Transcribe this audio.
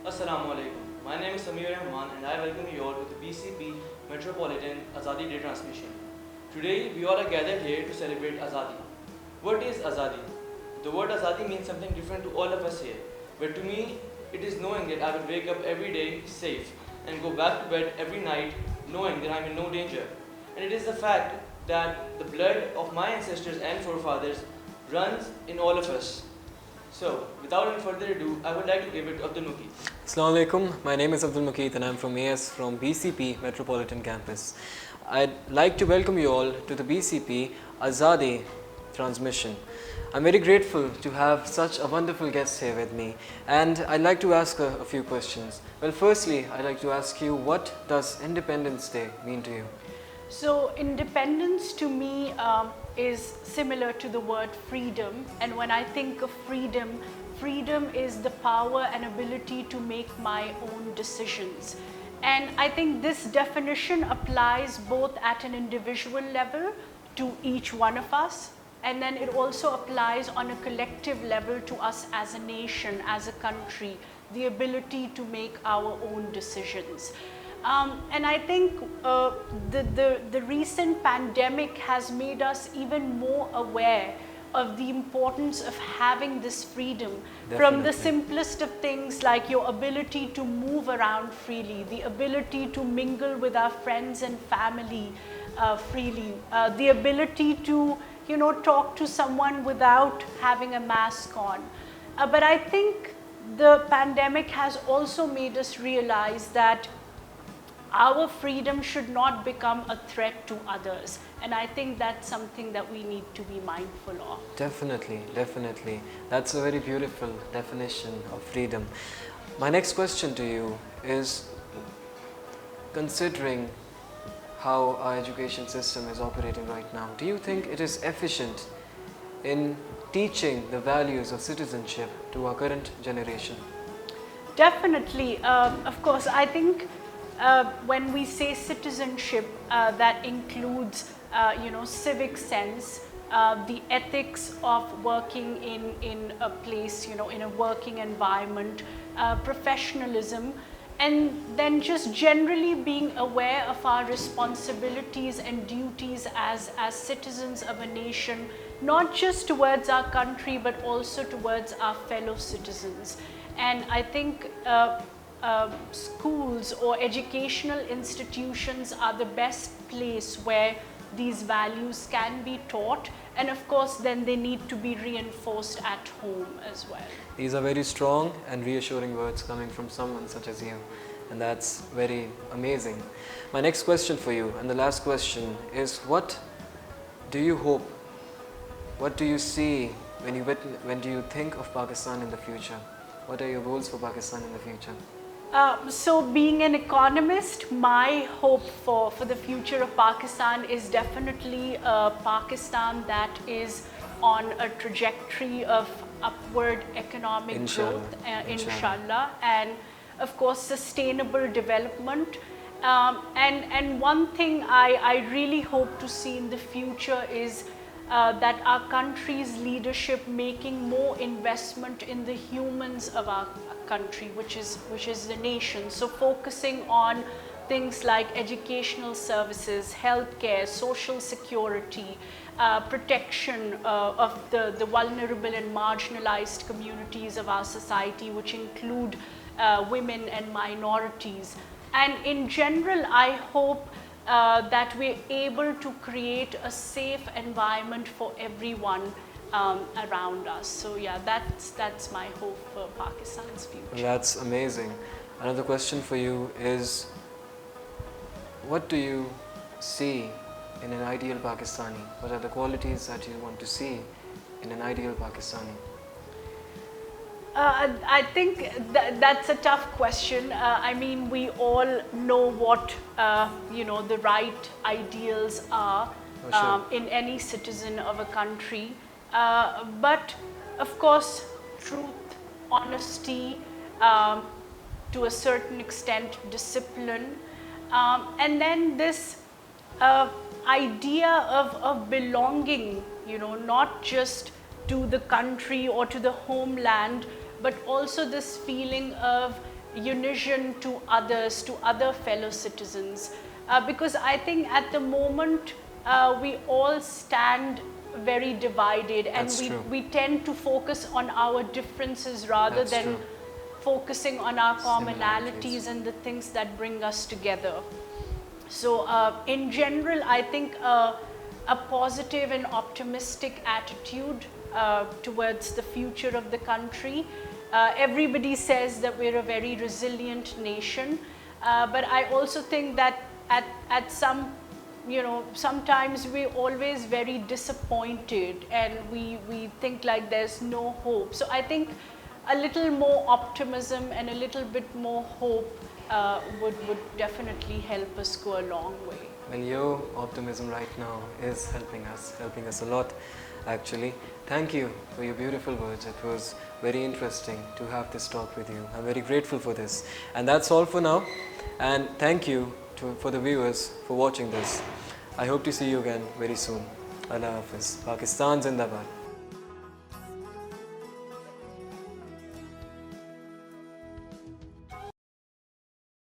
Assalamu alaikum. My name is Samir Rahman and I welcome you all to the BCP Metropolitan Azadi Day Transmission. Today we all are gathered here to celebrate Azadi. What is Azadi? The word Azadi means something different to all of us here. But to me, it is knowing that I will wake up every day safe and go back to bed every night knowing that I am in no danger. And it is the fact that the blood of my ancestors and forefathers runs in all of us. So, without any further ado, I would like to give it to Abdul Muqeet. Assalamu alaikum. My name is Abdul Muqeet and I'm from AS from BCP Metropolitan Campus. I'd like to welcome you all to the BCP Azadi transmission. I'm very grateful to have such a wonderful guest here with me, and I'd like to ask a few questions. Well, firstly, I'd like to ask you, what does Independence Day mean to you? So independence to me is similar to the word freedom, and when I think of freedom, freedom is the power and ability to make my own decisions. And I think this definition applies both at an individual level to each one of us, and then it also applies on a collective level to us as a nation, as a country, the ability to make our own decisions. And I think the recent pandemic has made us even more aware of the importance of having this freedom. From the simplest of things like your ability to move around freely, the ability to mingle with our friends and family freely, the ability to talk to someone without having a mask on. But I think the pandemic has also made us realize that our freedom should not become a threat to others. And I think that's something that we need to be mindful of. Definitely, definitely. That's a very beautiful definition of freedom. My next question to you is, considering how our education system is operating right now, do you think it is efficient in teaching the values of citizenship to our current generation? Definitely. Of course, I think when we say citizenship, that includes civic sense, the ethics of working in a place, in a working environment, professionalism, and then just generally being aware of our responsibilities and duties as citizens of a nation, not just towards our country but also towards our fellow citizens. And I think schools or educational institutions are the best place where these values can be taught, and of course then they need to be reinforced at home as well. These are very strong and reassuring words coming from someone such as you, and that's very amazing. My next question for you, and the last question, is what do you hope, what do you see when do you think of Pakistan in the future? What are your goals for Pakistan in the future? So being an economist, my hope for the future of Pakistan is definitely a Pakistan that is on a trajectory of upward economic growth, inshallah, and of course sustainable development. And one thing I really hope to see in the future is that our country's leadership making more investment in the humans of our country, which is the nation. So focusing on things like educational services, healthcare, social security, protection of the vulnerable and marginalized communities of our society, which include women and minorities. And in general, I hope that we're able to create a safe environment for everyone around us. So yeah, that's my hope for Pakistan's future. That's amazing. Another question for you is, what do you see in an ideal Pakistani? What are the qualities that you want to see in an ideal Pakistani? I think that's a tough question. I mean, we all know what the right ideals are in any citizen of a country. But of course, truth, honesty, to a certain extent, discipline, and then this idea of belonging, not just to the country or to the homeland, but also this feeling of unison to others, to other fellow citizens. Because I think at the moment we all stand very divided, and That's true. we tend to focus on our differences rather That's than true. focusing on our Similarities. commonalities and the things that bring us together. So in general, I think a positive and optimistic attitude towards the future of the country. Everybody says that we're a very resilient nation, but I also think that at some, sometimes we're always very disappointed, and we think like there's no hope. So I think a little more optimism and a little bit more hope would definitely help us go a long way. Well, your optimism right now is helping us a lot actually. Thank you for your beautiful words. It was very interesting to have this talk with you. I'm very grateful for this. And that's all for now. And thank you for the viewers for watching this. I hope to see you again very soon. Allah Hafiz. Pakistan Zindabad.